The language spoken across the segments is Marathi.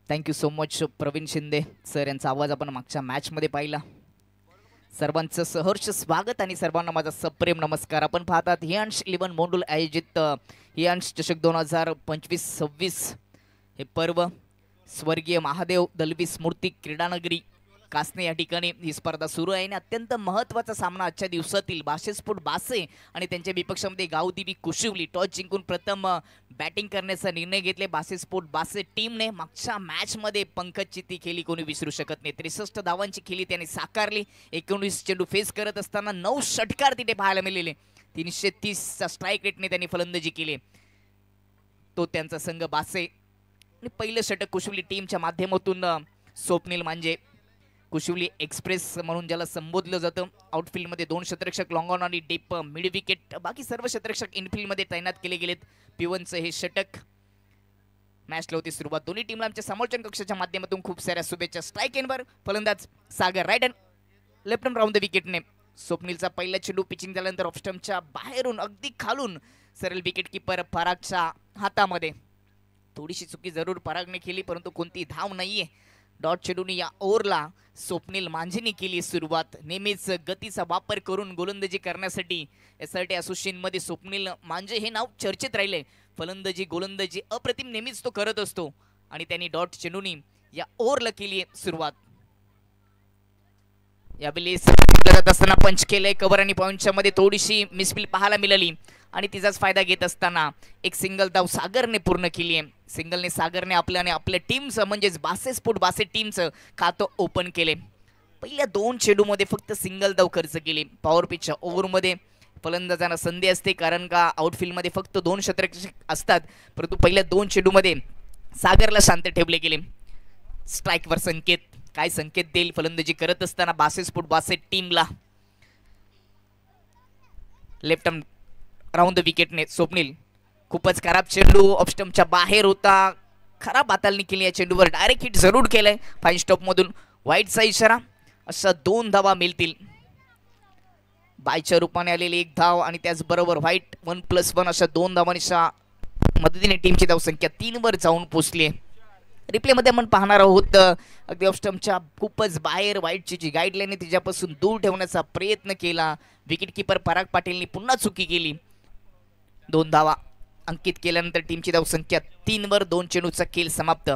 Thank you so much Pravin Shinde sir यांचा आवाज आपण मागच्या मॅचमध्ये पाहिला. सर्वांचं सहर्ष स्वागत आणि सर्वांना माझा सप्रेम नमस्कार. आपण पाहतात हियांश 11 मोंडूल आयोजित हियांश चषक 2025-26 हे पर्व स्वर्गीय महादेव दलवी स्मृती क्रीडानगरी कासने या ठिकाणी ही स्पर्धा सुरू आहे आणि अत्यंत महत्त्वाचा सामना आजच्या दिवसातील बासेस्फोट बासे आणि त्यांच्या विपक्षामध्ये गावदेवी कुशिवली टॉस जिंकून प्रथम बॅटिंग करण्याचा निर्णय घेतले. बासेस्फोट बासे टीमने मागच्या मॅचमध्ये पंकजची ती खेळी कोणी विसरू शकत नाही. 63 धावांची खेळी त्यांनी साकारली. 19 चेंडू फेस करत असताना 9 षटकार तिथे पाहायला मिळाले. 330चा स्ट्राईक रेटने त्यांनी फलंदाजी केली. तो त्यांचा संघ बासे आणि पहिलं षटक कुशिवली टीमच्या माध्यमातून स्वप्नील मांजे कुशिवली एक्सप्रेस म्हणून ज्याला संबोधलं जातं. आउटफील्डमध्ये 2 क्षेत्ररक्षक लॉंग ऑन आणि डीप मिड विकेट, बाकी सर्व क्षेत्ररक्षक इनफील्डमध्ये तैनात केले गेलेत. पिवनचं हे षटक मॅचला होती सुरुवात. दोन्ही टीमला आमच्या समालोचन कक्षाच्या माध्यमातून खूप साऱ्या शुभेच्छा. स्ट्राईक एनवर फलंदाज Sagar right hand left hand round the विकेटने. स्वप्नीलचा पहिला चेंडू पिचिंग झाल्यानंतर ऑफस्टंपच्या बाहेरून अगदी खालून सरळ विकेट किपर परागच्या हातामध्ये. थोडीशी चुकी जरूर परागने केली परंतु कोणती धाव नाहीये. डॉट चेंडूने या ओव्हरला स्वप्नील मांझेनी केली सुरुवात. नेहमीच गतीचा वापर करून गोलंदाजी करण्यासाठी SRT असोसिएशनमध्ये स्वप्नील मांझे हे नाव चर्चेत राहिले. फलंदाजी गोलंदाजी अप्रतिम नेहमीच तो करत असतो आणि त्यांनी डॉट चेंडूने या ओव्हरला केली सुरुवात. यावेळी जात असताना पंच केलंय कव्हर आणि पॉइंटच्या मध्ये थोडीशी मिसफील पाहायला मिळाली आणि तिचाच फायदा घेत असताना एक सिंगल धाव सागरने पूर्ण केली आहे. सिंगलने सागरने आपल्या टीमचं म्हणजेच बासेस्फोट बासे टीमचं खातं ओपन केले. पहिल्या 2 चेंडूमध्ये फक्त सिंगल धाव खर्च केली. पॉवर पिचच्या ओव्हरमध्ये फलंदाजांना संधी असते कारण का आउटफील्डमध्ये फक्त 2 क्षेत्ररक्षक असतात परंतु पहिल्या 2 चेंडूमध्ये सागरला शांत ठेवले गेले. स्ट्राईकवर संकेत काय संकेत देईल फलंदाजी करत असताना बासेस्फोट बासे टीमला. लेफ्ट हँड राऊंड द विकेटने स्वप्नील खूपच खराब चेंडू ऑफस्टंपच्या बाहेर होता. खराब हाताळणी केली या चेंडूवर. डायरेक्ट हिट जरूर केलंय. फाईन स्टॉप मधून वाईटचा इशारा. अशा 2 धावा मिळतील. बायच्या रूपाने आलेली 1 धाव आणि त्याचबरोबर व्हाईट 1+1 अशा 2 धावांच्या मदतीने टीमची धावसंख्या 3 वर जाऊन पोहोचली. रिप्लेमध्ये आपण पाहणार आहोत अगदी ऑफस्टंपच्या खूपच बाहेर व्हाईटची जी गाईडलाईन आहे तिच्यापासून दूर ठेवण्याचा प्रयत्न केला. विकेट किपर पराग पाटीलने पुन्हा चुकी केली. 2 धावा अंकित केल्यानंतर टीमची धावसंख्या 3 वर. 2 चेंडूचा खेळ समाप्त.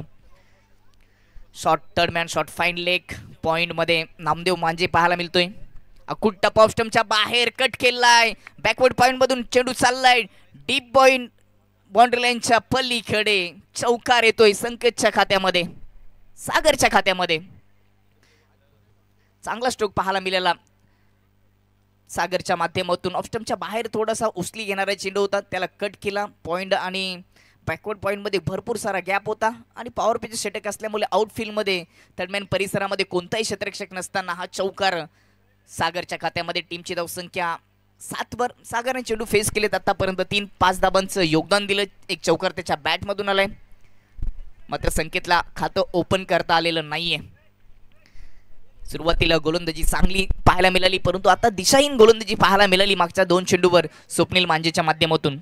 Short third man short fine leg point मध्ये नामदेव मांजे पाहायला मिळतोय. अकुट टप ऑफस्टंपच्या बाहेर कट केलाय. बॅकवर्ड पॉइंट मधून चेंडू चाललाय डीप पॉइंट बाउंड्री लाईनच्या पलीकडे. चौकार येतोय संकेतच्या खात्यामध्ये सागरच्या खात्यामध्ये. चांगला स्ट्रोक पाहायला मिळाला सागरच्या माध्यमातून. ऑफस्टंपच्या बाहेर थोडासा उचली घेणारा चेंडू होता त्याला कट केला. पॉइंट आणि बॅकवर्ड पॉइंटमध्ये भरपूर सारा गॅप होता आणि पॉवर पिच षटक असल्यामुळे आउटफील्डमध्ये थर्डमॅन परिसरामध्ये कोणताही क्षेत्ररक्षक नसताना हा चौकार सागरच्या खात्यामध्ये. टीमची धावसंख्या 7 वर. सागरने चेंडू फेस केलेत आतापर्यंत 3-5 धाबांचं योगदान दिलं. एक चौकार त्याच्या बॅटमधून आलाय मात्र संकेतला खातं ओपन करता आलेलं नाहीये. सुरुवातीला गोलंदाजी चांगली पाहायला मिळाली परंतु आता दिशाहीन गोलंदाजी पाहायला मिळाली मागच्या 2 चेंडूवर स्वप्नील मांजेच्या माध्यमातून.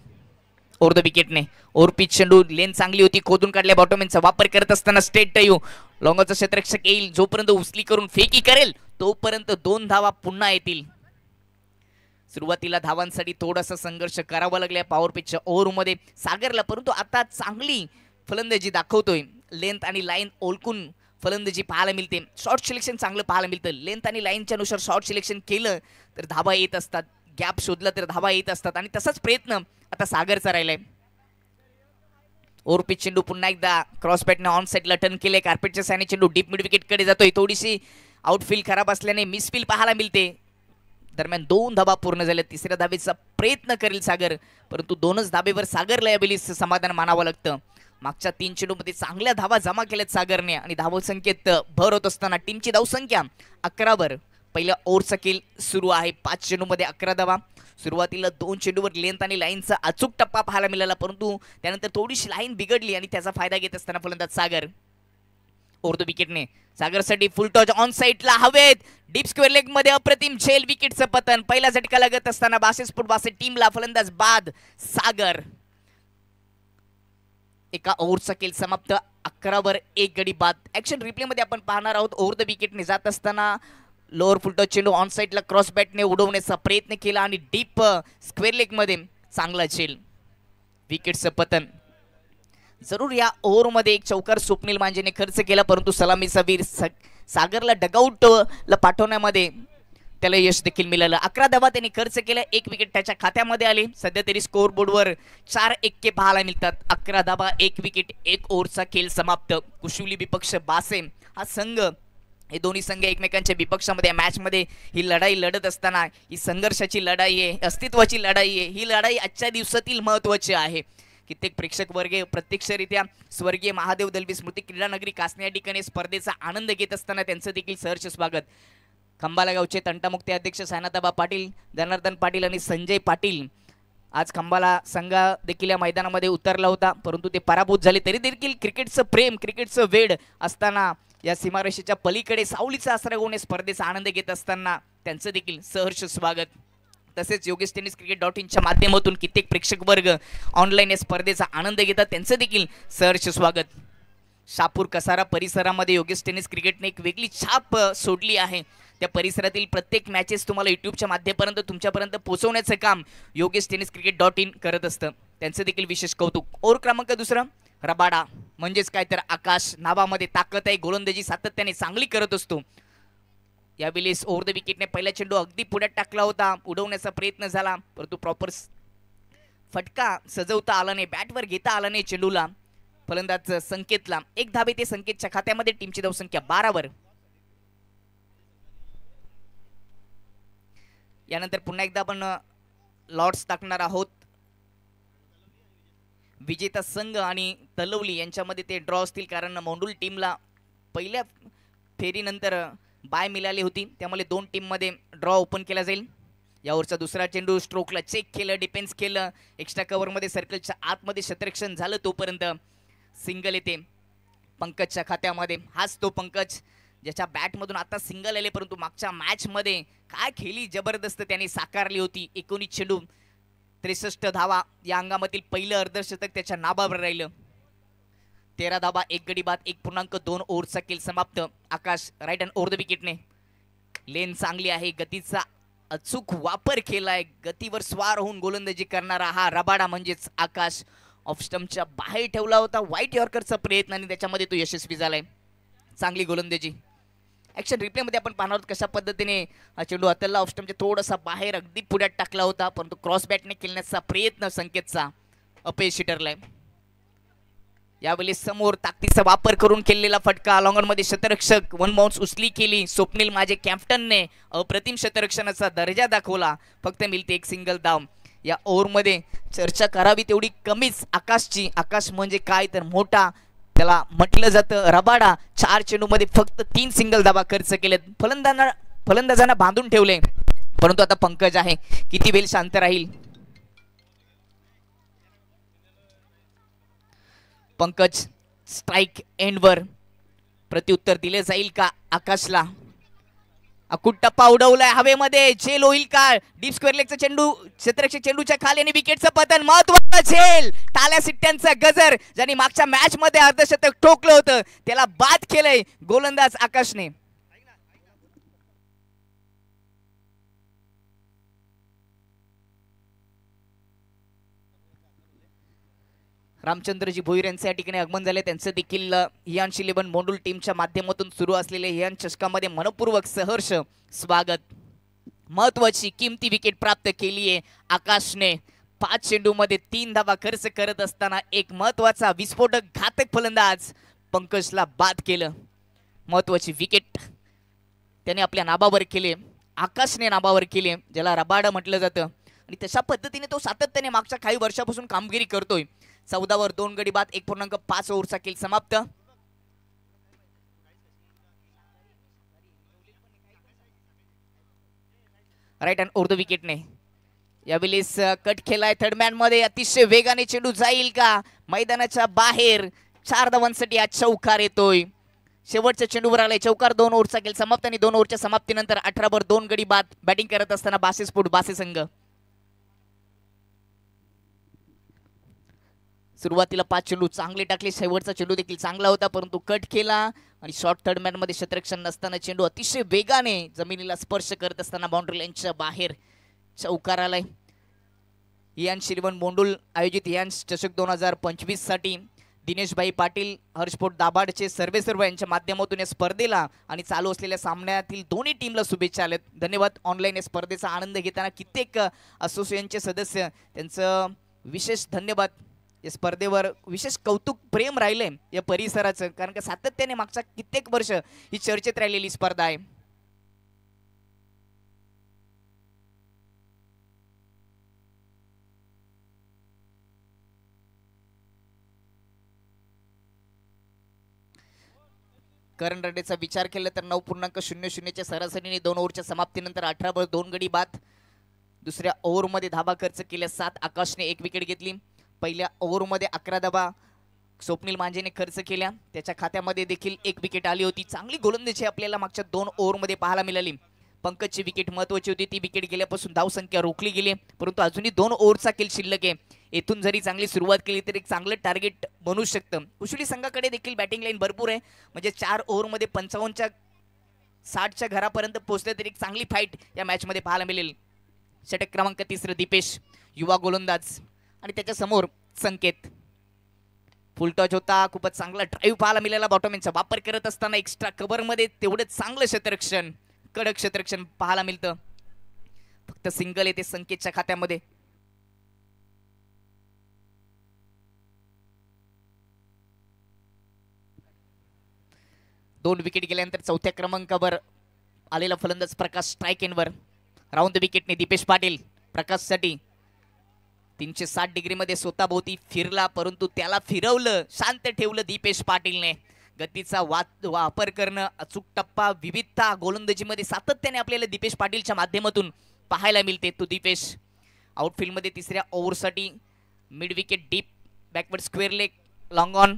ओव्हर द विकेटने ओव्हर पिच चेंडू लेन चांगली होती. खोदून काढल्या बॉटमॅनचा वापर करत असताना स्ट्रेट ड्राइव्ह लॉंगचा क्षेत्ररक्षक येईल. जोपर्यंत उचली करून फेकी करेल तोपर्यंत 2 धावा पुन्हा येतील. सुरुवातीला धावांसाठी थोडासा संघर्ष करावा लागला पॉवर पिचच्या ओव्हरमध्ये सागरला परंतु आता चांगली फलंदाजी दाखवतोय. लेंथ आणि लाईन ओळखून फलंदाजी पाहायला मिळते. शॉर्ट सिलेक्शन चांगलं पाहायला मिळतं. लेंथ आणि लाईनच्या नुसार शॉर्ट सिलेक्शन केलं तर धावा येत असतात. गॅप शोधला तर धावा येत असतात आणि तसाच प्रयत्न आता सागरचा राहिलाय. ओव्हर पिच चेंडू पुन्हा एकदा क्रॉस बॅटने ऑन साईडला टर्न केले. कार्पेटच्या साने चेंडू डीप मिड विकेट कडे जातोय. थोडीशी आउटफील्ड खराब असल्याने मिसफील पाहायला मिळते. दरम्यान 2 धाबा पूर्ण झाल्या. 3ऱ्या धाबेचा प्रयत्न करेल सागर परंतु 2च धाबेवर सागरला यावेळी समाधान मानावं लागतं. मागच्या 3 चेंडूमध्ये चांगल्या धावा जमा केल्यात सागरने आणि धावसंख्येत भर होत असताना टीमची धावसंख्या 11 वर. पहिल्या ओव्हरचा खेळ सुरू आहे. 5 चेंडूमध्ये 11 धावा. सुरुवातीला 2 चेंडूवर लेंथ आणि लाईनचा अचूक टप्पा पाहायला मिळाला परंतु त्यानंतर थोडीशी लाईन बिघडली आणि त्याचा फायदा घेत असताना फलंदाज सागर. ओव्हर द विकेटने सागरसाठी फुल टॉच ऑन साईडला हवेत. डीप स्क्वेअर लेग मध्ये अप्रतिम झेल विकेटचं पतन. पहिला झटका लागत असताना बासेस्फोट बासे टीमला फलंदाज बाद सागर. एका ओव्हरचा खेळ समाप्त. 11 गडी बाद. ऍक्शन रिप्ले मध्ये आपण पाहणार आहोत. ओव्हर द विकेटने जात असताना लोअर फुलटॉस चेंडू ऑन साईडला क्रॉस बॅटने उडवण्याचा प्रयत्न केला आणि डीप स्क्वेअर लेग मध्ये चांगला झेल. विकेटचं पतन. जरूर या ओव्हरमध्ये एक चौकार स्वप्नील मांजेने खर्च केला, परंतु सलामीचा वीर सागरला डगआउटला पाठवण्यामध्ये त्याला यश देखील मिळालं. 11 धावा त्यांनी खर्च केला, 1 विकेट त्याच्या खात्यामध्ये आले. सध्या तरी स्कोअर बोर्डवर 4 एक्के पाहायला मिळतात. 11 धावा 1 विकेट 1 ओव्हरचा खेळ समाप्त. कुशुली विपक्ष बासे हा संघ, हे दोन्ही संघ एकमेकांच्या विपक्षामध्ये मॅच मध्ये ही लढाई लढत असताना ही संघर्षाची लढाई आहे, अस्तित्वाची लढाई आहे. ही लढाई आजच्या दिवसातील महत्त्वाची आहे. कित्येक प्रेक्षक वर्ग प्रत्यक्षरित्या स्वर्गीय महादेव दलवी स्मृती क्रीडा नगरी कासने या ठिकाणी स्पर्धेचा आनंद घेत असताना त्यांचं देखील सहर्ष स्वागत. खंबाला गावचे तंटामुक्ती अध्यक्ष सायनाताबा पाटील, जनार्दन पाटील आणि संजय पाटील आज खंबाला संघ देखील या मैदानामध्ये उतरला होता, परंतु ते पराभूत झाले. तरी देखील क्रिकेटचं प्रेम, क्रिकेटचं वेड असताना या सीमारेषेच्या पलीकडे सावलीचा आसरा घेऊन स्पर्धेचा आनंद घेत असताना त्यांचं देखील सहर्ष स्वागत. तसेच योगेश टेनिस क्रिकेट.in च्या माध्यमातून कित्येक प्रेक्षक वर्ग ऑनलाईन या स्पर्धेचा आनंद घेतात, त्यांचं देखील सहर्ष स्वागत. शापूर कसारा परिसरामध्ये योगेश टेनिस क्रिकेटने एक वेगळी छाप सोडली आहे. त्या परिसरातील प्रत्येक मॅचेस तुम्हाला युट्यूबच्या माध्यमापर्यंत तुमच्यापर्यंत पोहोचवण्याचं काम योगेश टेनिस क्रिकेट.in करत असतं, त्यांचं देखील विशेष कौतुक. ओव्हर क्रमांक 2 रबाडा म्हणजेच काय तर आकाश. नावामध्ये ताकद आहे, गोलंदाजी सातत्याने चांगली करत असतो. यावेळेस ओव्हर द विकेटने पहिला चेंडू अगदी पुढ्यात टाकला होता, उडवण्याचा प्रयत्न झाला, परंतु प्रॉपर फटका सजवता आला नाही, बॅटवर घेता आला नाही चेंडूला. फलंदाज संकेतला 1 धाबे ते संकेतच्या खात्यामध्ये. टीमची धावसंख्या 12 यानंतर पुन्हा एकदा आपण लॉर्ड्स टाकणार आहोत. विजेता संघ आणि तलवली यांच्यामध्ये ते ड्रॉ असतील, कारण मोंडूल टीमला पहिल्या फेरीनंतर बाय मिळाली होती, त्यामुळे 2 टीममध्ये ड्रॉ ओपन केला जाईल. यावरचा दुसरा चेंडू स्ट्रोकला चेक केलं, डिफेन्स केलं, एक्स्ट्रा कव्हरमध्ये सर्कलच्या आतमध्ये क्षेत्ररक्षण झालं, तोपर्यंत सिंगल येते पंकजच्या खात्यामध्ये. हाच तो पंकज ज्याच्या बॅटमधून आता सिंगल आले, परंतु मागच्या मॅचमध्ये काय खेळी जबरदस्त त्याने साकारली होती. 19 चेंडू 63 धावा, या अंगामधील पहिलं अर्धशतक त्याच्या नाबावर राहिलं. 13 धावा 1 गडी बाद 1.2 ओव्हरचा खेळ समाप्त. आकाश राईट हँड ओव्हर द विकेटने. लेन चांगली आहे, गतीचा अचूक वापर केलाय, गतीवर स्वार होऊन गोलंदाजी करणारा हा रबाडा म्हणजेच आकाश ऑफ स्टंपच्या बाहेर ठेवला होता. व्हाईट यॉर्करचा प्रयत्न आणि त्याच्यामध्ये तो यशस्वी झालाय. चांगली गोलंदाजी. ऍक्शन रिप्ले मध्ये आपण पाहणार आहोत कशा पद्धतीने हा चेंडू हाताला ऑफ स्टंपच्या थोडासा बाहेर अगदी पुढ्यात टाकला होता, परंतु क्रॉस बॅटने खेळण्याचा प्रयत्न संकेतचा अपयशी ठरलाय. यावेळी समोर ताकदीचा वापर करून केलेला फटका, लॉंगर मध्ये शतरक्षक 1 बाउन्स उचली केली. स्वप्नील माझे कॅप्टनने अप्रतिम शतरक्षणाचा दर्जा दाखवला. फक्त मिळते 1 सिंगल धाव. या ओव्हरमध्ये चर्चा करावी तेवढी कमीच आकाशची. आकाश म्हणजे काय तर मोठा, त्याला म्हटलं जातं रबाडा. 4 चेंडूमध्ये फक्त 3 सिंगल धावा खर्च केलेत. फलंदाजांना बांधून ठेवले, परंतु आता पंकज आहे, किती वेळ शांत राहील. पंकज स्ट्राइक एंडवर प्रत्युत्तर दिले जाईल का आकाशला. अकुट टप्पा उडवलाय हवेमध्ये, झेल होईल का. डीप स्क्वेअर लेगचा चेंडू क्षेत्ररक्षक चेंडूच्या खाली आणि विकेटचं पतन. महत्वाचा झेल, टाळ्या सिट्ट्यांचा गजर. ज्यांनी मागच्या मॅच मध्ये अर्धशतक ठोकलं होतं त्याला बाद केलंय गोलंदाज आकाशने. रामचंद्रजी भोईर यांचे या ठिकाणी आगमन झाले. त्यांचं देखील हियान्श 11 मोंडूल टीमच्या माध्यमातून सुरू असलेले हियान चषकामध्ये मनपूर्वक सहर्ष स्वागत. महत्वाची किमती विकेट प्राप्त केली आहे आकाशने. 5 चेंडूमध्ये 3 धावा खर्च करत असताना एक महत्वाचा विस्फोटक घातक फलंदाज पंकजला बाद केलं. महत्वाची विकेट त्याने आपल्या नाबावर केले, आकाशने नाबावर केले, ज्याला रबाडा म्हटलं जातं. आणि तशा पद्धतीने तो सातत्याने मागच्या काही वर्षापासून कामगिरी करतोय. 14 2 गडी बाद 1.5 ओव्हरचा खेळ समाप्त. राईट हँड ओव्हर द विकेटने यावेळेस कट केलाय थर्ड मॅन मध्ये. अतिशय वेगाने चेंडू जाईल का मैदानाच्या बाहेर. 4 धावांसाठी आज चौकार येतोय. शेवटच्या चेंडूवर आलाय चौकार. 2 ओव्हरचा खेळ समाप्त आणि 2 ओव्हरच्या समाप्तीनंतर 18 2 गडी बाद. बॅटिंग करत असताना बासे संघ सुरुवातीला 5 चेंडू चांगले टाकले, शेवटचा चेंडू देखील चांगला होता परंतु कट केला आणि शॉर्ट थर्ड मॅन मध्ये क्षेत्ररक्षण नसताना चेंडू अतिशय वेगाने जमिनीला स्पर्श करत असताना बाउंड्री लाईनच्या बाहेर चौकार आलाय. हियांश इलेव्हन मोंडूल आयोजित हियांश चषक 2025 साठी दिनेशभाई पाटील, हर्षपोट दाभाडचे सर्व यांच्या माध्यमातून या स्पर्धेला आणि चालू असलेल्या सामन्यातील दोन्ही टीमला शुभेच्छा आल्यात. धन्यवाद. ऑनलाईन या स्पर्धेचा आनंद घेताना कित्येक असोसिएशनचे सदस्य त्यांचं विशेष धन्यवाद. या स्पर्धेवर विशेष कौतुक प्रेम राहिलंय या परिसराचं, कारण का सातत्याने मागच्या कित्येक वर्ष ही चर्चेत राहिलेली स्पर्धा आहे. करंट रनरेटचा विचार केला तर 9.00च्या सरासरीने 2 ओव्हरच्या समाप्तीनंतर 18 बॉल 2 गडी बाद. दुसऱ्या ओव्हरमध्ये धाबा खर्च केल्या 7. आकाशने 1 विकेट घेतली. पहिल्या ओव्हरमध्ये 11 धाबा स्वप्नील मांझेने खर्च केल्या, त्याच्या खात्यामध्ये देखील 1 विकेट आली होती. चांगली गोलंदाजी आपल्याला मागच्या 2 ओव्हरमध्ये पाहायला मिळाली. पंकजची विकेट महत्वाची होती, ती विकेट गेल्यापासून धावसंख्या रोखली गेली, परंतु अजूनही 2 ओव्हरचा खेळ शिल्लक आहे. येथून जरी चांगली सुरुवात केली तर एक चांगलं टार्गेट बनू शकतं. कुशली संघाकडे देखील बॅटिंग लाईन भरपूर आहे, म्हणजे 4 ओव्हरमध्ये 55च्या 60च्या घरापर्यंत पोहोचले तरी एक चांगली फाईट या मॅचमध्ये पाहायला मिळेल. षटक क्रमांक 3 दीपेश, युवा गोलंदाज, आणि त्याच्या समोर संकेत. फुल टॉच होता, खूपच चांगला ड्राईव्ह पाहायला मिळाला. बॉटमॅनचा वापर करत असताना एक्स्ट्रा कव्हरमध्ये तेवढंच चांगलं क्षेत्ररक्षण, कडक क्षेत्ररक्षण पाहायला मिळतं. फक्त सिंगल येते संकेतच्या खात्यामध्ये. दोन विकेट गेल्यानंतर 4थ्या क्रमांकावर आलेला फलंदाज प्रकाश स्ट्राईक एंडवर. राऊंड द विकेटने दीपेश पाटील प्रकाशसाठी 360 डिग्रीमध्ये स्वतःभोवती फिरला, परंतु त्याला फिरवलं, शांत ठेवलं दीपेश पाटीलने. गतीचा वापर करणं, अचूक टप्पा, विविधता गोलंदाजीमध्ये सातत्याने आपल्याला दीपेश पाटीलच्या माध्यमातून पाहायला मिळते. तो दीपेश आउटफील्डमध्ये 3ऱ्या ओव्हरसाठी mid wicket, deep backward, square leg, long on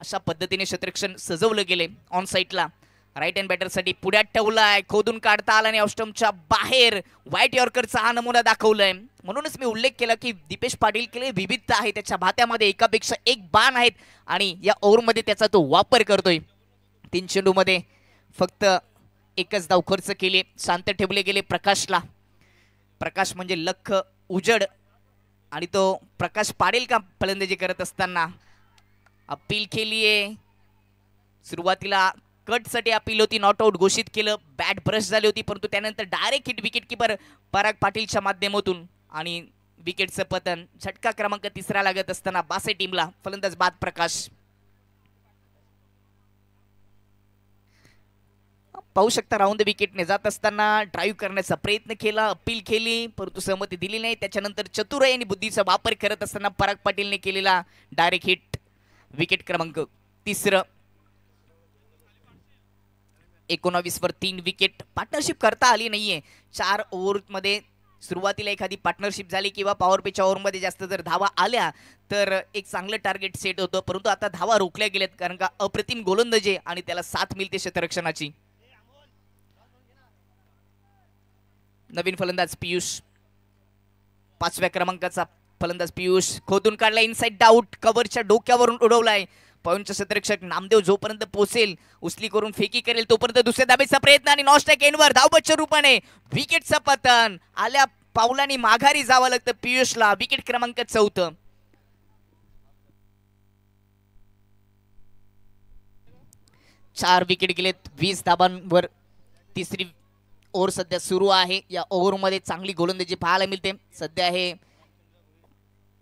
अशा पद्धतीने क्षेत्ररक्षण सजवलं गेले. ऑन साईडला राईट हँड बॅटरसाठी पुढ्यात ठेवलाय, खोदून काढता आला आणि ऑस्टमच्या बाहेर व्हाईट यॉर्करचा हा नमुना दाखवलाय. म्हणूनच मी उल्लेख केला की दीपेश पाटील केले विविधता आहे, त्याच्या भात्यामध्ये एकापेक्षा एक बाण आहेत आणि या ओव्हरमध्ये त्याचा तो वापर करतोय. 3 चेंडूमध्ये फक्त 1च धाव खर्च केली, शांत ठेवले गेले प्रकाशला. प्रकाश म्हणजे लख उजड, आणि तो प्रकाश पाटील का फलंदाजी करत असताना अपील केलीये. सुरुवातीला कटसाठी अपील होती, नॉट आउट घोषित केलं, बॅट ब्रश झाली होती, परंतु त्यानंतर डायरेक्ट हिट विकेट किपर पराग पाटीलच्या माध्यमातून आणि विकेटचं पतन. झटका क्रमांक 3 लागत असताना बासे टीमला. फलंदाज बाद प्रकाश. पाहू शकता राऊंड विकेटने जात असताना ड्राईव्ह करण्याचा प्रयत्न केला, अपील केली, परंतु सहमती दिली नाही. त्याच्यानंतर चतुराई आणि बुद्धीचा वापर करत असताना पराग पाटीलने केलेला डायरेक्ट हिट. विकेट क्रमांक 3. 19 वर 3 विकेट. पार्टनरशिप करता आली नाहीये. 4 ओव्हरमध्ये सुरुवातीला एखादी पार्टनरशिप झाली किंवा पॉवर प्लेच्या ओव्हरमध्ये जास्त जर धावा आल्या तर एक चांगलं टार्गेट सेट होतं, परंतु आता धावा रोखल्या गेल्यात कारण का अप्रतिम गोलंदाजी आणि त्याला साथ मिळते क्षेत्ररक्षणाची. नवीन फलंदाज पियुष, 5व्या क्रमांकाचा फलंदाज पियुष, खोदून काढला, इनसाइड आउट, कव्हरच्या डोक्यावरून उडवलाय. पॉइंटचा क्षेत्ररक्षक नामदेव जोपर्यंत पोहोचेल, उचली करून फेकी करेल तोपर्यंत दुसऱ्या धाबेचा प्रयत्न आणि नॉस्ट्राईक एंडवर धावबच्च्या रूपाने विकेटचं पतन. आल्या पावलांनी माघारी जावं लागतं पियुषला. विकेट क्रमांक 4. चार विकेट गेलेत 20 धाबांवर. 3री ओव्हर सध्या सुरू आहे. या ओव्हरमध्ये चांगली गोलंदाजी पाहायला मिळते. सध्या हे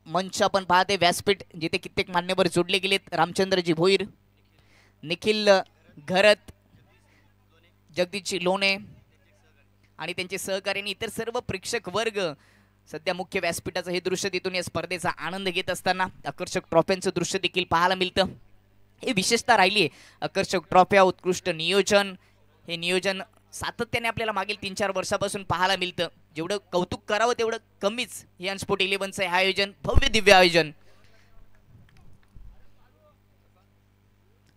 मंच आपण पाहते व्यासपीठ, जिथे कित्येक मान्यवर जोडले गेलेत. रामचंद्रजी भोईर, निखिल घरत, जगदीशजी लोणे आणि त्यांचे सहकारी आणि इतर सर्व प्रेक्षक वर्ग सध्या मुख्य व्यासपीठाचं हे दृश्य तिथून या स्पर्धेचा आनंद घेत असताना आकर्षक ट्रॉफ्यांचं दृश्य देखील पाहायला मिळतं. हे विशेषता राहिली आहे. आकर्षक ट्रॉफ्या, उत्कृष्ट नियोजन, हे नियोजन सातत्याने आपल्याला मागील 3-4 वर्षापासून पाहायला मिळतं. जेवढं कौतुक करावं तेवढं कमीच. हे स्पोर्ट 11चं हे आयोजन, भव्य दिव्य आयोजन.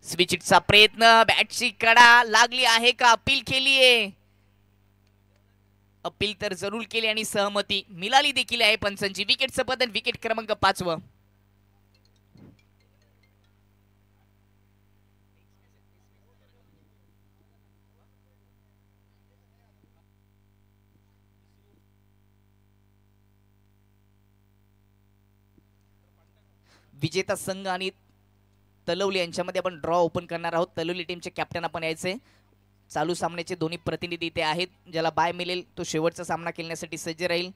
स्विचिटचा प्रयत्न, बॅटची कडा लागली आहे का? अपील केली आहे, अपील तर जरूर केली आणि सहमती मिळाली देखील आहे पंचांची. विकेटचं पतन. विकेट क्रमांक 5. विजेता संघ आणि तलवली यांच्यामध्ये आपण ड्रॉ ओपन करणार आहोत. तलवली टीमचे कॅप्टन आपण यायचे. चालू सामन्याचे दोन्ही प्रतिनिधी इथे आहेत. ज्याला बाय मिळेल तो शेवटचा सामना खेळण्यासाठी सज्ज राहील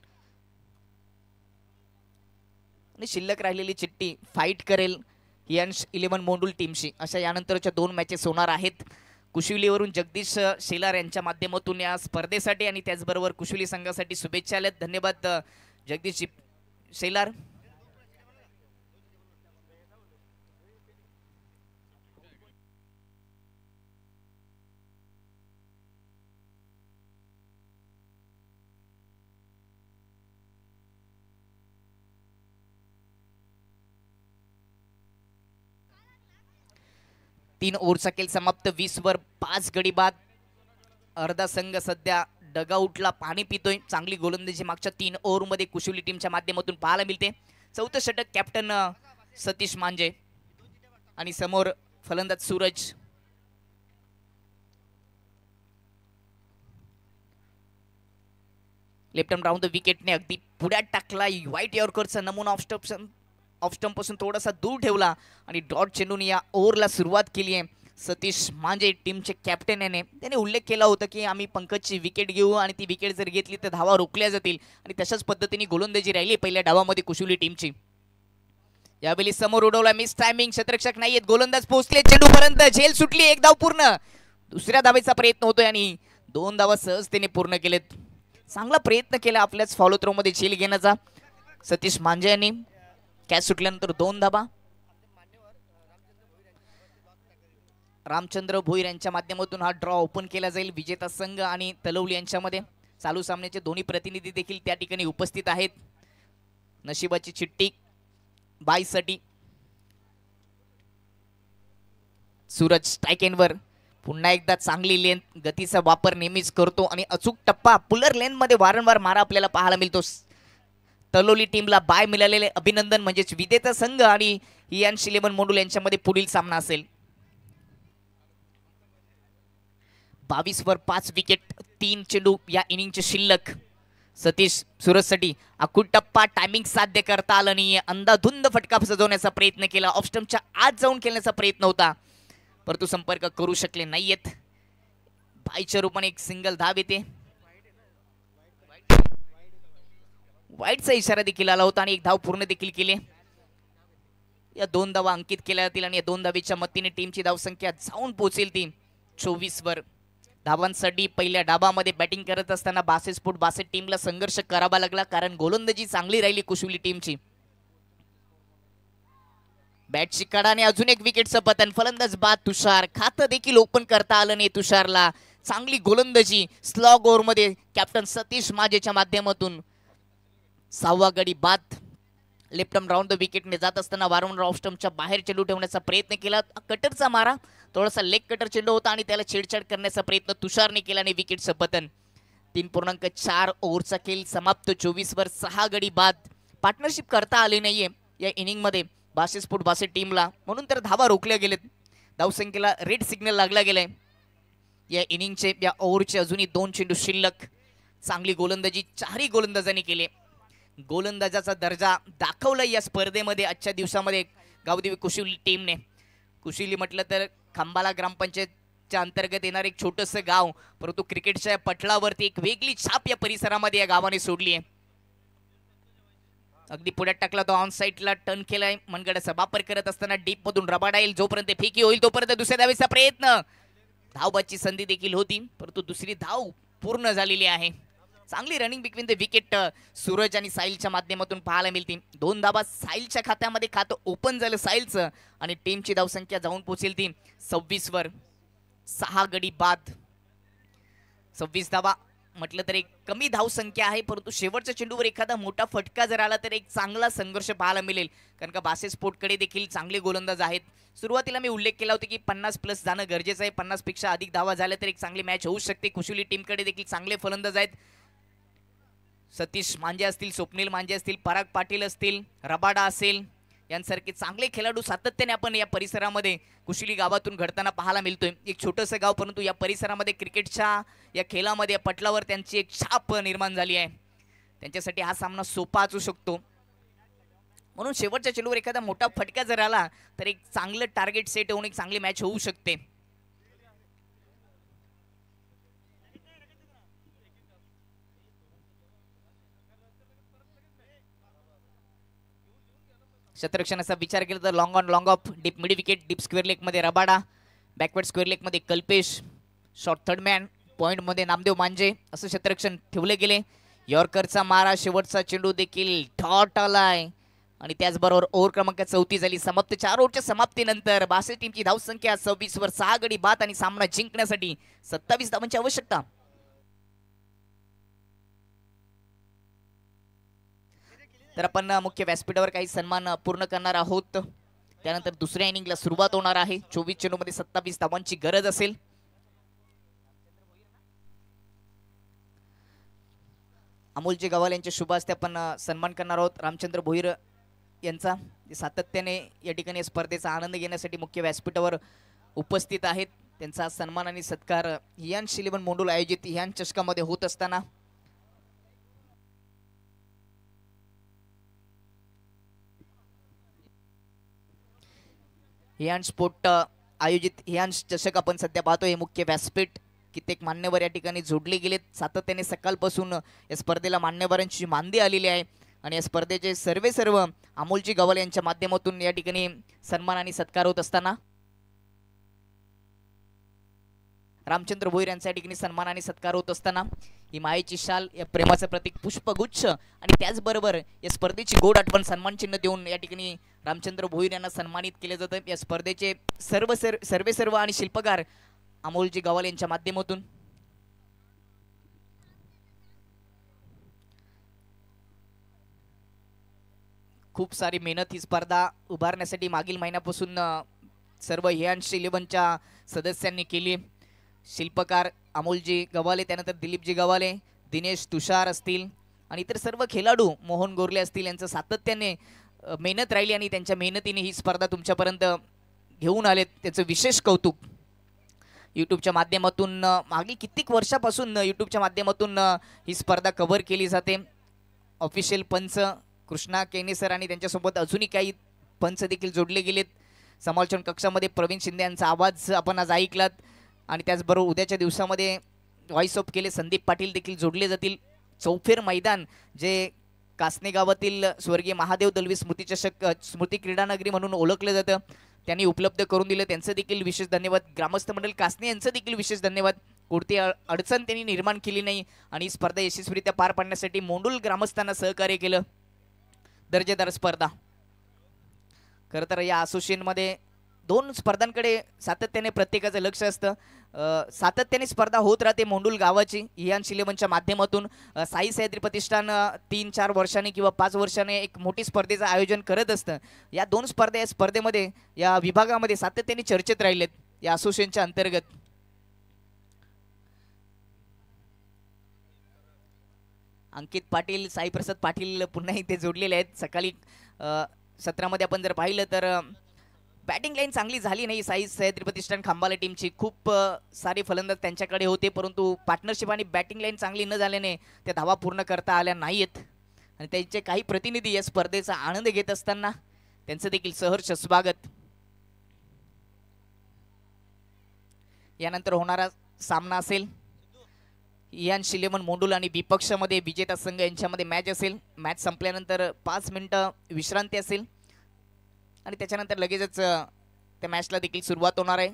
आणि शिल्लक राहिलेली चिठ्ठी फाईट करेल यंश 11 मोंडुल टीमशी. अशा यानंतरच्या 2 मॅचेस होणार आहेत. कुशिवलीवरून जगदीश शेलार यांच्या माध्यमातून या स्पर्धेसाठी आणि त्याचबरोबर कुशिवली संघासाठी शुभेच्छा आल्यात. धन्यवाद जगदीश शेलार. तीन ओव्हरचा खेळ समाप्त. 20 वर 5 गडी बाद. अर्धा संघ सध्या डगआउटला पाणी पितोय. चांगली गोलंदाजी मागच्या 3 ओव्हरमध्ये कुशिवली टीमच्या माध्यमातून पाहायला मिळते. चौथं षटक कॅप्टन सतीश मांजे आणि समोर फलंदाज Suraj. Left arm round the विकेटने अगदी पुढ्यात टाकला. व्हाईट यॉर्करचा नमुना ऑफ स्टंप पासून थोडासा दूर ठेवला आणि डॉट चेंडून या ओव्हरला सुरुवात केली आहे. सतीश मांजे टीमचे कॅप्टन याने त्याने उल्लेख केला होता की आम्ही पंकजची विकेट घेऊ आणि ती विकेट जर घेतली तर धावा रोखल्या जातील आणि तशाच पद्धतीने गोलंदाजी राहिली पहिल्या डावामध्ये कुशिवली टीमची. यावेळी समोर उडवला. Miss timing. क्षेत्ररक्षक नाहीयेत. गोलंदाज पोहोचले चेंडूपर्यंत. झेल सुटली. 1 धाव पूर्ण. दुसऱ्या धावेचा प्रयत्न होतोय आणि 2 धावा सहजतेने पूर्ण केलेत. चांगला प्रयत्न केला आपल्याच फॉलो थ्रो मध्ये झेल घेण्याचा सतीश मांजे यांनी. कॅच सुटल्यानंतर 2 धाबा. रामचंद्र भोईर यांच्या माध्यमातून हा ड्रॉ ओपन केला जाईल. विजेता संघ आणि तलवली यांच्यामध्ये. चालू सामन्याचे दोन्ही प्रतिनिधी देखील त्या ठिकाणी उपस्थित आहेत. नशिबाची चिठ्ठी बायसाठी. सूरज स्ट्राइकेनवर. पुन्हा एकदा चांगली लेंथ गतीचा वापर नेहमीच करतो आणि अचूक टप्पा पुलर लेन मध्ये वारंवार मारा आपल्याला पाहायला मिळतो. तलोली टीमला बाय मिळालेले अभिनंदन. म्हणजेच विजेता संघ आणि यंश 11 मोंडुल यांच्यामध्ये पुढील सामना असेल. 22 वर 5 विकेट. 3 चेंडू या इनिंगचे शिल्लक. सतीश सूरजसाठी अकुट टप्पा टायमिंग साध्य करता आलं नाही. अंधाधुंद फटका सजवण्याचा प्रयत्न केला. ऑफ स्टंपच्या आत जाऊन खेळण्याचा प्रयत्न होता परंतु संपर्क करू शकले नाहीयेत. बायच्या रूपाने एक सिंगल धाव येते. वाईटचा इशारा देखील आला होता आणि 1 धाव पूर्ण देखील केली. या 2 धावा अंकित केल्या जातील आणि या 2 धावेच्या मदतीने टीमची धावसंख्या जाऊन पोहोचेल ती 24 वर. धावांसाठी पहिल्या डाबामध्ये बॅटिंग करत असताना 62 टीमला संघर्ष करावा लागला कारण गोलंदाजी चांगली राहिली कुशिवली टीमची. बॅटची कडाने अजून एक विकेटचं पतन. फलंदाज बाद. तुषार. खातं देखील ओपन करता आलं नाही तुषारला. चांगली गोलंदाजी स्लॉग ओव्हर मध्ये कॅप्टन सतीश माजेच्या माध्यमातून. 6वा गडी बाद. लेफ्ट आर्म राऊंड द विकेटने जात असताना वारंवार ऑफ स्टंपच्या बाहेर चेंडू ठेवण्याचा प्रयत्न केला. कटरचा मारा. थोडासा लेग कटर चेंडू होता आणि त्याला छेडछाड करण्याचा प्रयत्न तुषारने केला आणि विकेटचं पतन. 3.4 ओव्हरचा खेळ समाप्त. 24 वर 6 गडी बाद. पार्टनरशिप करता आली नाहीये या इनिंग मध्ये 62 टीमला म्हणून तर धावा रोखल्या गेलेत. धावसंख्येला रेड सिग्नल लागला गेलाय. या इनिंगचे या ओव्हरचे अजूनही 2 चेंडू शिल्लक. चांगली गोलंदाजी 4ही गोलंदाजांनी केले. गोलंदाजाचा दर्जा दाखवला या स्पर्धेमध्ये आजच्या दिवसामध्ये गावदेवी कुशिवली टीमने. कुशिवली म्हटलं तर खंबाला ग्रामपंचायतच्या अंतर्गत येणार एक छोटंसं गाव परंतु क्रिकेटच्या पटलावरती एक वेगळी छाप या परिसरामध्ये या गावाने सोडली आहे. अगदी पुढ्यात टाकला तो. ऑन साईडला टर्न केलाय. मनगडाचा वापर करत असताना डीप मधून रबाडा येईल. जोपर्यंत फेकी होईल तोपर्यंत दुसऱ्या धावेचा प्रयत्न. धावबाची संधी देखील होती परंतु दुसरी धाव पूर्ण झालेली आहे. चांगली running between the wicket Suraj आणि साहिलच्या माध्यमातून पाहायला मिळते. 2 धावा साहिलच्या खात्यामध्ये खातं ओपन झालं साहिलचं आणि टीमची धावसंख्या जाऊन पोहोचेल ती 26 वर. 6 गडी बाद. 26 धावा म्हटलं तर एक कमी धावसंख्या आहे परंतु शेवटच्या चेंडूवर एखादा मोठा फटका जर आला तर एक चांगला संघर्ष पाहायला मिळेल कारण का बासेस्पोर्टकडे देखील चांगले गोलंदाज आहेत. सुरुवातीला मी उल्लेख केला होता की 50+ जाणं गरजेचं आहे. 50 पेक्षा अधिक धावा झाल्या तर एक चांगली मॅच होऊ शकते. कुशिवली टीमकडे देखील चांगले फलंदाज आहेत. सतीश मांजे असतील, स्वप्नील मांजे असतील, पराग पाटील असतील, रबाडा असेल यांसारखे चांगले खेळाडू सातत्याने आपण या परिसरामध्ये कुशिवली गावातून घडताना पाहायला मिळतोय. एक छोटंसं गाव परंतु या परिसरामध्ये क्रिकेटच्या या खेळामध्ये पटलावर त्यांची एक छाप निर्माण झाली आहे. त्यांच्यासाठी हा सामना सोपा असू शकतो. म्हणून शेवटच्या चेंडूवर एखादा मोठा फटका जर आला तर एक चांगलं टार्गेट सेट होऊन एक चांगली मॅच होऊ शकते. क्षेत्ररक्षणाचा विचार केला तर long on long of deep mid wicket deep square leg मध्ये रबाडा, बॅकवर्ड स्क्वेअर लेग मध्ये Kalpesh, short third man point मध्ये नामदेव मांजे असं क्षेत्ररक्षण ठेवले गेले. यॉर्करचा मारा शेवटचा चेंडू देखील डॉट आलाय आणि त्याचबरोबर ओव्हर क्रमांक 34 झाली समाप्त. 4 ओव्हरच्या समाप्तीनंतर 62 टीमची धावसंख्या 26 वर 6 गडी बाद आणि सामना जिंकण्यासाठी 27 धावांची आवश्यकता. तर आपण मुख्य व्यासपीठावर काही सन्मान पूर्ण करणार आहोत. त्यानंतर दुसऱ्या इनिंगला सुरुवात होणार आहे. 24 चेंडूमध्ये 27 धावांची गरज असेल. अमोलजी गव्हाले यांच्या शुभ हस्ते आपण सन्मान करणार आहोत रामचंद्र भोईर यांचा, जे सातत्याने या ठिकाणी स्पर्धेचा आनंद घेण्यासाठी मुख्य व्यासपीठावर उपस्थित आहेत. त्यांचा सन्मान आणि सत्कार हियांश 11 मोंडूल आयोजित हियांश चषकामध्ये होत असताना हियांश स्पोर्ट आयोजित हियांश चषक आपण सध्या पाहतोय. मुख्य व्यासपीठ कित्येक मान्यवर या ठिकाणी जोडले गेलेत. सातत्याने सकाळपासून या स्पर्धेला मान्यवरांची मांदी आलेली आहे आणि या स्पर्धेचे सर्व अमोलजी गव्हाले यांच्या माध्यमातून या ठिकाणी सन्मान आणि सत्कार होत असताना रामचंद्र भोईर यांचा या ठिकाणी सन्मान आणि सत्कार होत असताना ही मायेची शाल, या प्रेमाचं प्रतीक पुष्पगुच्छ आणि त्याचबरोबर या स्पर्धेची गोड आठवण सन्मान चिन्ह देऊन या ठिकाणी रामचंद्र भोईर यांना सन्मानित केले जातं. या स्पर्धेचे सर्व आणि शिल्पकार अमोलजी गव्हाले यांच्या माध्यमातून खूप सारी मेहनत ही स्पर्धा उभारण्यासाठी मागील महिन्यापासून सर्व हियांश 11च्या सदस्यांनी केली. शिल्पकार अमोलजी गव्हाले, त्यानंतर दिलीपजी गव्हाले, दिनेश तुषार असतील आणि इतर सर्व खेळाडू मोहन गोरले असतील यांचं सातत्याने मेहनत राहिली आणि त्यांच्या मेहनतीने ही स्पर्धा तुमच्यापर्यंत घेऊन आलेत. त्याचं विशेष कौतुक. यूट्यूबच्या माध्यमातून मागील कित्येक वर्षापासून यूट्यूबच्या माध्यमातून ही स्पर्धा कव्हर केली जाते. ऑफिशियल पंच कृष्णा केने सर आणि त्यांच्यासोबत अजूनही काही पंच देखील जोडले गेलेत. समालोचन कक्षामध्ये प्रवीण शिंदे यांचा आवाज आपण आज ऐकलात आणि त्याचबरोबर उद्याच्या दिवसामध्ये व्हॉइस ऑफ केले संदीप पाटील देखील जोडले जातील. चौफेर मैदान जे कासने गावातील स्वर्गीय महादेव दलवी स्मृती क्रीडानगरी म्हणून ओळखलं जातं, त्यांनी उपलब्ध करून दिलं. त्यांचं देखील विशेष धन्यवाद. ग्रामस्थ मंडळ कासने यांचं देखील विशेष धन्यवाद. कोणती अडचण त्यांनी निर्माण केली नाही आणि स्पर्धा यशस्वीरित्या पार पाडण्यासाठी मोंडूल ग्रामस्थांना सहकार्य केलं. दर्जेदार स्पर्धा. खरं तर या असोसिएशनमध्ये 2 स्पर्धांकडे सातत्याने प्रत्येकाचं लक्ष असतं. सातत्याने स्पर्धा होत राहते मोंडूल गावाची हियांश 11च्या माध्यमातून. साई सह्याद्री प्रतिष्ठान 3-4 वर्षांनी किंवा 5 वर्षांनी एक मोठी स्पर्धेचं आयोजन करत असतं. या 2 स्पर्धा या स्पर्धेमध्ये या विभागामध्ये सातत्याने चर्चेत राहिलेत या असोसिएशनच्या अंतर्गत. अंकित पाटील, साईप्रसाद पाटील पुन्हा इथे जोडलेले आहेत. सकाळी सत्रामध्ये आपण जर पाहिलं तर बॅटिंग लाईन चांगली झाली नाही साई सह्याद्री प्रतिष्ठान खांबाला टीमची. खूप सारे फलंदाज त्यांच्याकडे होते, परंतु पार्टनरशिप आणि बॅटिंग लाईन चांगली न झाल्याने त्या धावा पूर्ण करता आल्या नाहीत आणि त्यांचे काही प्रतिनिधी या स्पर्धेचा आनंद घेत असताना त्यांचं देखील सहर्ष स्वागत. यानंतर होणारा सामना असेल हियांश 11 मोंडूल आणि विपक्षामध्ये विजेता संघ यांच्यामध्ये मॅच असेल. मॅच संपल्यानंतर 5 मिनिटं विश्रांती असेल आणि त्याच्यानंतर लगेचच त्या मॅचला देखील सुरुवात होणार आहे.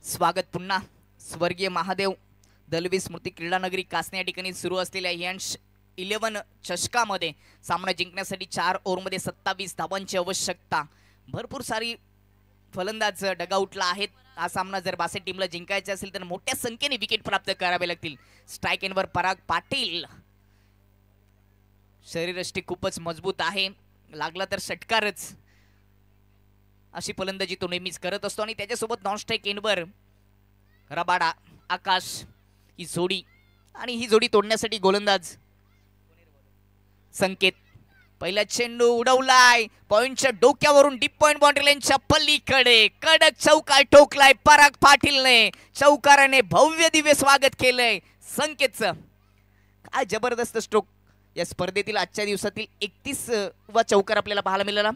स्वागत पुन्हा स्वर्गीय महादेव दलवी स्मृती क्रीडानगरी कासने या ठिकाणी सुरू असलेल्या हियांश 11 चषकामध्ये सामना जिंकण्यासाठी 4 ओव्हरमध्ये 27 धावांची आवश्यकता. भरपूर सारी फलंदाज डगआउटला आहेत. हा सामना जर 62 टीमला जिंकायचा असेल तर मोठ्या संख्येने विकेट प्राप्त करावे लागतील. स्ट्राईक एंडवर पराग पाटील, शरीरयष्टी खूपच मजबूत आहे, लागला तर षटकारच अशी फलंदाजी तो नेहमीच करत असतो आणि त्याच्यासोबत नॉन स्ट्राईक एंडवर रबाडा, आकाश ही जोडी आणि ही जोडी तोडण्यासाठी गोलंदाज संकेत. पहिला चेंडू उडवलाय पॉइंटच्या डोक्यावरून डीप पॉइंट बाउंड्री लाईनच्या पल्लीकडे कडक चौकार ठोकलाय पराग पाटीलने. चौकाराने भव्य दिव्य स्वागत केलंय संकेतचं. काय जबरदस्त स्ट्रोक या स्पर्धेतील आजच्या दिवसातील 31वा चौकार आपल्याला पाहायला मिळाला.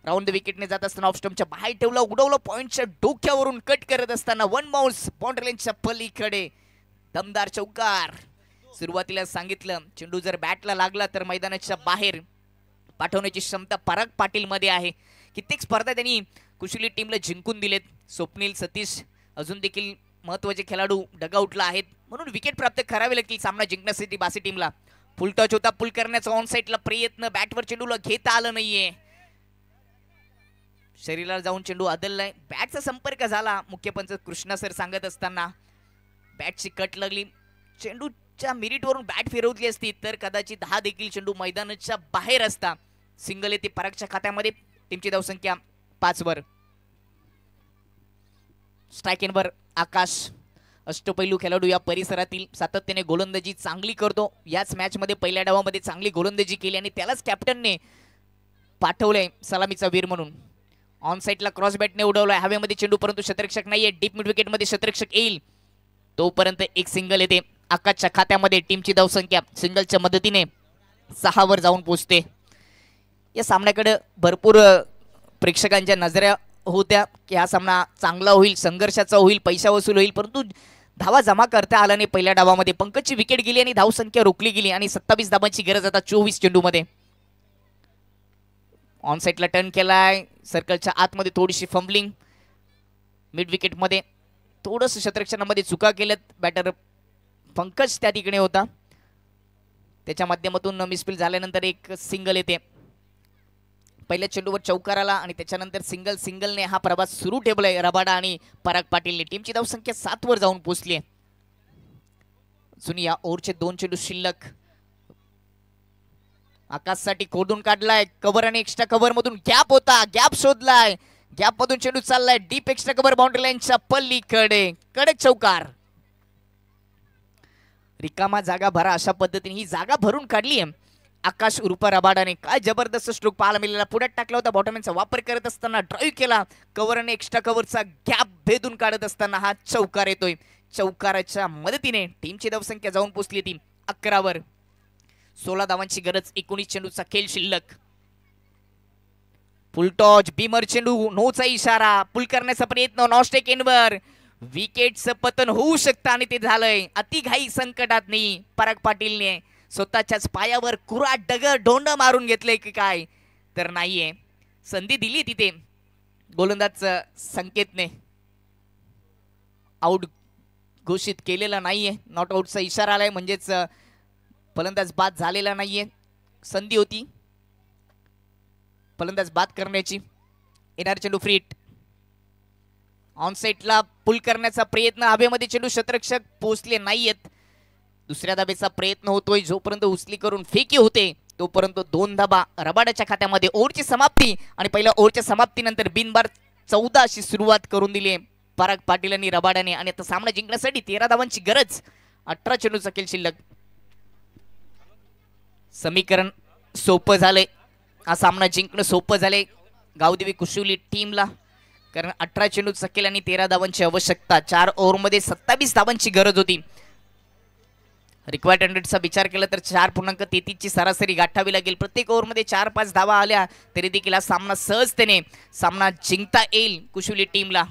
राऊंड द विकेटने जात असताना ऑफ स्टंपच्या बाहेर ठेवला, उडवलं पॉइंटच्या डोक्यावरून कट करत असताना वन बाउन्स बाउंड्री लाईनच्या पलीकडे दमदार चौकार. सुरुवातीला सांगितलं चेंडू जर बॅटला लागला तर मैदानाच्या बाहेर पाठवण्याची क्षमता पराग पाटील मध्ये आहे. कित्येक स्पर्धा त्यांनी कुशली टीमला जिंकून दिलेत. स्वप्नील सतीश अजून देखील महत्वाचे खेळाडू डगआउटला आहेत म्हणून विकेट प्राप्त करावे लागतील सामना जिंकण्यासाठी बासी टीमला. फुल टच होता, पुल करण्याचा ऑन साइडला प्रयत्न, बॅटवर चेंडूला घेता आलं नाहीये. शरीराला जाऊन चेंडू आदललाय, बॅटचा संपर्क झाला. मुख्य पंच कृष्णा सर सांगत असताना बॅटची कट लागली. चेंडूच्या मिरिटवरून बॅट फिरवली असती तर कदाचित हा देखील चेंडू मैदानाच्या बाहेर असता. सिंगल येते परागच्या खात्यामध्ये. टीमची धावसंख्या 5 वर. स्ट्राइक एनवर आकाश अष्टपैलू खेळाडू या परिसरातील सातत्याने गोलंदाजी चांगली करतो. याच मॅच मध्ये पहिल्या डावामध्ये चांगली गोलंदाजी केली आणि त्यालाच कॅप्टनने पाठवलंय सलामीचा वीर म्हणून. ऑन साइडला क्रॉस बॅटने उडवलाय हवेमध्ये चेंडू परंतु शतरक्षक नाहीये. डीप मिड विकेट मध्ये शतरक्षक येईल तोपर्यंत एक सिंगल येते आकाशच्या खात्यामध्ये. टीमची धावसंख्या सिंगलच्या मदतीने 6 वर जाऊन पोहोचते. या सामन्याकडे भरपूर प्रेक्षकांच्या नजरा होत्या की हा सामना चांगला होईल, संघर्षाचा होईल, पैसा वसूल होईल, परंतु धावा जमा करता आला नाही. पहिल्या डावामध्ये पंकजची विकेट गेली आणि धावसंख्या रोखली गेली आणि 27 धावांची गरज आता 24 चेंडूमध्ये. ऑन साइडला टर्न केलाय, सर्कलच्या आतमध्ये थोडीशी फंबलिंग, मिड विकेट मध्ये थोडंसं शतरक्षणामध्ये चुका केल्यात. बॅटर पंकज त्या ठिकाणी होता, त्याच्या माध्यमातून मिसफील झाल्यानंतर एक सिंगल येते. पहिल्या चेंडूवर चौकार आला आणि त्याच्यानंतर सिंगलने हा प्रवास सुरू ठेवलाय रबाडा आणि पराग पाटीलने. टीमची धावसंख्या 7 वर जाऊन पोहोचली आहे. जुनी या ओव्हरचे 2 चेंडू शिल्लक. आकाशसाठी खोडून काढलाय कव्हर आणि एक्स्ट्रा कव्हर मधून गॅप होता, गॅप शोधलाय, गॅप मधून चेंडू चाललाय डीप एक्स्ट्रा कव्हर बाउंड्री लाईनच्या पल्लीकडे कडक चौकार. रिकामा जागा भरा अशा पद्धतीने ही जागा भरून काढली आहे आकाश उर्फ रबाडाने. काय जबरदस्त स्ट्रोक पाहायला मिळाला. पुढ्यात टाकला होता, बॉटमॅनचा वापर करत असताना ड्राईव्ह केला, कव्हर आणि एक्स्ट्रा कव्हरचा गॅप भेदून काढत असताना हा चौकार येतोय. चौकाराच्या मदतीने टीमची धावसंख्या जाऊन पोहोचली ती 11 वर. 16 धावांची गरज, 19 चेंडूचा खेळ शिल्लक. फुल टॉच, बीमर चेंडू, नोचा इशारा, पुल करण्याचा प्रयत्न, नॉस्टेक एनवर. विकेटचं पतन होऊ शकतं आणि ते झालंय. अतिघाई संकटात नाही पराग पाटीलने स्वतःच्याच पायावर कुराट दगड डोंड मारून घेतलंय की काय तर नाहीये. संधी दिली तिथे गोलंदाज संकेतने, आउट घोषित केलेला नाहीये. नॉट आउटचा इशारा आलाय म्हणजेच फलंदाज बाद झालेला नाहीये. संधी होती फलंदाज बाद करण्याची. येणार चेंडू फ्री हिट. ऑन साइडला पुल करण्याचा प्रयत्न, हवेमध्ये चेंडू शतरक्षक पोहोचले नाहीयेत. दुसऱ्या धाबेचा प्रयत्न होतोय. जोपर्यंत उचली करून फेकी होते तोपर्यंत 2 धाबा रबाडाच्या खात्यामध्ये. ओव्हरची समाप्ती आणि पहिल्या ओव्हरच्या समाप्तीनंतर बिनबार 14 अशी सुरुवात करून दिली पराग पाटील आणि रबाडाने आणि आता सामना जिंकण्यासाठी 13 धावांची गरज. 18 चेंडूचा खेळ शिल्लक. समीकरण सोपं झालंय, हा सामना जिंकणं सोपं झालंय गावदेवी कुशुली टीमला, कारण 18 चेंडूचा खेळ आणि 13 धावांची आवश्यकता. 4 ओव्हरमध्ये 27 धावांची गरज होती. रिक्वायर्ड रनरेटचा विचार केला तर 4.33 ची सरासरी गाठावी लागेल. प्रत्येक ओव्हरमध्ये 4-5 धावा आल्या तरी देखील हा सामना सहजतेने सामना जिंकता येईल कुशुली टीमला.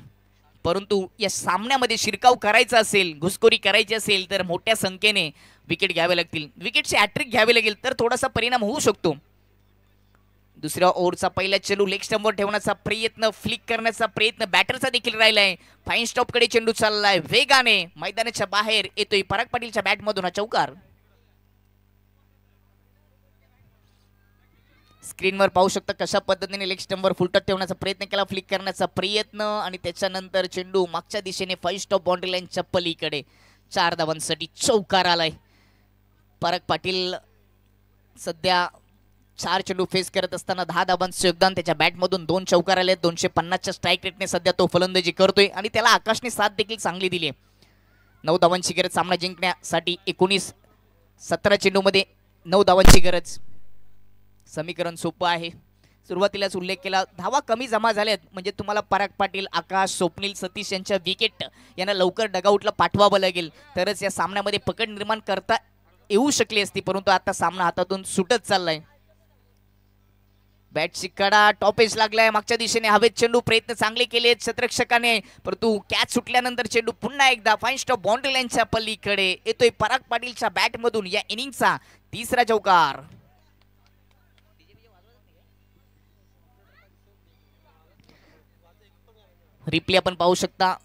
परंतु या सामन्यामध्ये शिरकाव करायचा असेल, घुसखोरी करायची असेल तर मोठ्या संख्येने विकेट घ्यावे लागतील. विकेटची हॅट्रिक घ्यावी लागेल तर थोडासा परिणाम होऊ शकतो. दुसऱ्या ओव्हरचा पहिला चेंडू लेग स्टंपवर ठेवण्याचा प्रयत्न, फ्लिक करण्याचा प्रयत्न बॅटरचा देखील राहिलाय. फाईन स्टॉप कडे चेंडू चाललाय वेगाने, मैदानाच्या बाहेर येतोय. पराग पाटीलच्या बॅट मधून हा चौकार. स्क्रीनवर पाहू शकता कशा पद्धतीने लेग स्टंपवर फुलटच ठेवण्याचा प्रयत्न केला, फ्लिक करण्याचा प्रयत्न आणि त्याच्यानंतर चेंडू मागच्या दिशेने फाईन स्टॉप बाउंड्री लाईनच्या पलीकडे. 4 धावांसाठी चौकार आलाय. पराग पाटील सध्या 4 चेंडू फेस करत असताना 10 धावांचं योगदान. त्याच्या बॅटमधून 2 चौकार आले. 250च्या स्ट्राईक रेटने सध्या तो फलंदाजी करतोय आणि त्याला आकाशने साथ देखील चांगली दिली. 9 धावांची गरज सामना जिंकण्यासाठी. 19-17 चेंडूमध्ये 9 धावांची गरज. समीकरण सोपं आहे. सुरुवातीलाच उल्लेख केला, धावा कमी जमा झाल्यात म्हणजे तुम्हाला पराग पाटील, आकाश, स्वप्नील, सतीश यांच्या विकेट यांना लवकर डगआउटला पाठवावं लागेल, तरच या सामन्यामध्ये पकड निर्माण करता येऊ शकली असती. परंतु आता सामना हातातून सुटत चाललाय. बॅटची कडा टॉप एज लागलाय. मागच्या दिशेने हवेत चेंडू, प्रयत्न चांगले केले क्षेत्ररक्षकाने, परंतु कॅच सुटल्यानंतर चेंडू पुन्हा एकदा फाईन स्टॉप बाउंड्री लाईनच्या पलीकडे येतोय. पराग पाटीलच्या बॅट मधून या इनिंगचा तिसरा चौकार. रिप्ले आपण पाहू शकता.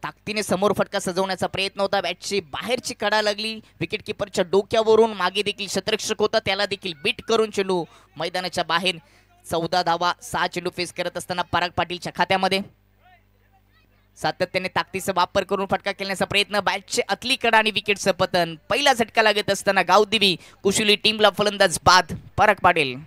ताकदीने समोर फटका सजवण्याचा प्रयत्न होता. बॅटची बाहेरची कडा लागली. विकेट किपरच्या डोक्यावरून मागे देखील क्षेत्ररक्षक होता, त्याला देखील बीट करून चेंडू मैदानाच्या बाहेर. 14 धावा 6 चेंडू फेस करत असताना पराग पाटीलच्या खात्यामध्ये. सातत्याने ताकदीचा वापर करून फटका खेळण्याचा प्रयत्न. बॅटची आतली कडा आणि विकेटचं पतन. पहिला झटका लागत असताना गावदेवी कुशली टीमला फलंदाज बाद. पराग पाटील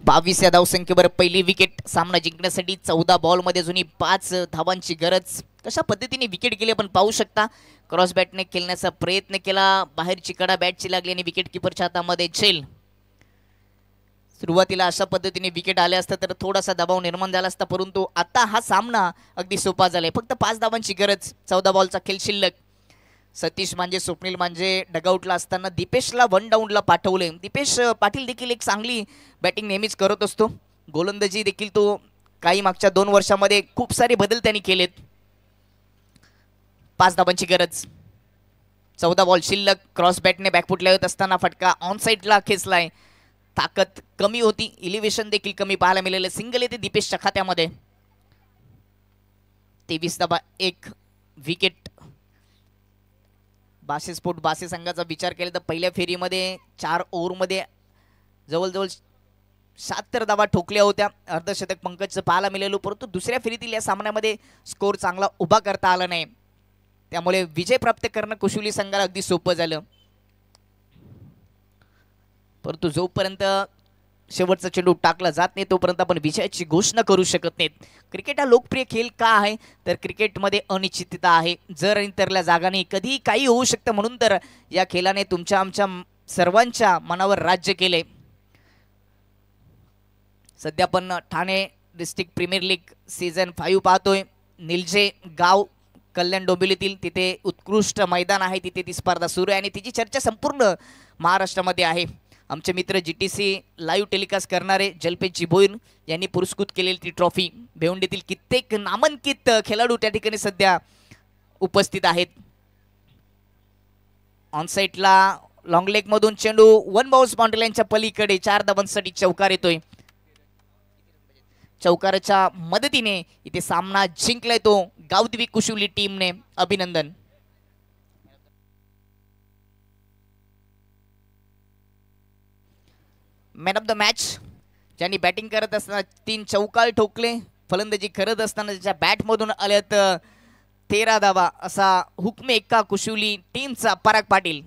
22 या धावसंख्येवर पहिली विकेट सामना जिंकण्यासाठी. 14 बॉलमध्ये जुनी 5 धावांची गरज. कशा पद्धतीने विकेट गेली आपण पाहू शकता. क्रॉस बॅटने खेळण्याचा प्रयत्न केला, बाहेरची कडा बॅटची लागली आणि विकेट किपरच्या हातामध्ये झेल. सुरुवातीला अशा पद्धतीने विकेट आले असतं तर थोडासा दबाव निर्माण झाला असता, परंतु आता हा सामना अगदी सोपा झालाय. फक्त 5 धावांची गरज. 14 बॉलचा खेळ शिल्लक. सतीश मांजे, स्वप्नील मांजे डगआउटला असताना दीपेशला 1 डाऊनला पाठवले. दीपेश पाटील देखील एक चांगली बॅटिंग नेहमीच करत असतो. गोलंदाजी देखील तो काही मागच्या 2 वर्षामध्ये खूप सारे बदल त्यांनी केलेत. 5 धावांची गरज. 14 बॉल शिल्लक. क्रॉस बॅटने बॅकफुटला येत असताना फटका ऑन साईडला खेचलाय. ताकद कमी होती, इलिव्हेशन देखील कमी पाहायला मिळाले. सिंगल येते दीपेशच्या खात्यामध्ये. 23 धावा 1 विकेट. बासे स्पोर्ट बासे संघाचा विचार केला तर पहिल्या फेरीमध्ये 4 ओव्हरमध्ये जवळजवळ 76 धावा ठोकल्या होत्या. अर्धशतक पंकजचं पाहायला मिळालं, परंतु दुसऱ्या फेरीतील या सामन्यामध्ये स्कोर चांगला उभा करता आला नाही, त्यामुळे विजय प्राप्त करणं कुशली संघाला अगदी सोपं झालं. परंतु जोपर्यंत शेवटचा चेंडू टाकला जात नाही तोपर्यंत आपण विजयाची घोषणा करू शकत नाहीत. क्रिकेट हा लोकप्रिय खेळ का आहे तर क्रिकेटमध्ये अनिश्चितता आहे. जर इतरल्या जागाने कधी काही होऊ शकतं, म्हणून तर या खेळाने तुमच्या आमच्या सर्वांच्या मनावर राज्य केले. सध्या आपण Thane district premier league season 5 पाहतोय. निलजे गाव कल्याण डोंबिवलीतील तिथे उत्कृष्ट मैदान आहे, तिथे ती स्पर्धा सुरू आहे आणि तिची चर्चा संपूर्ण महाराष्ट्रामध्ये आहे. आमचे मित्र GTC लाईव्ह टेलिकास्ट करणारे जलपेशजी भोईर यांनी पुरस्कृत केलेली ती ट्रॉफी. भिवंडीतील कित्येक नामांकित खेळाडू त्या ठिकाणी सध्या उपस्थित आहेत. ऑनसाईटला लॉंग लेग मधून चेंडू 1 बाउन्स बाउंड्री लाईनच्या पलीकडे 4 धावांसाठी चौकार येतोय. चौकाराच्या मदतीने इथे सामना जिंकलाय तो गावदेवी कुशली टीमने. अभिनंदन. मॅन ऑफ द मॅच ज्यांनी बॅटिंग करत असताना 3 चौकार ठोकले, फलंदाजी करत असताना त्याच्या बॅटमधून आल्यात 13 धावा, असा हुकमे एक्का कुशली टीमचा पराग पाटील.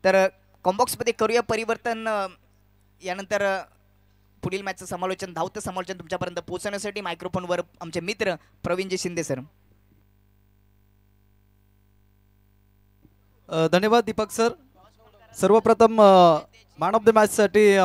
तर कॉम्बॉक्समध्ये करूया परिवर्तन. यानंतर पुढील मॅचचं समालोचन, धावतं समालोचन तुमच्यापर्यंत पोहोचवण्यासाठी मायक्रोफोनवर आमचे मित्र प्रवीणजी शिंदे सर. धन्यवाद दीपक सर. सर्वप्रथम मॅन ऑफ द मॅचसाठी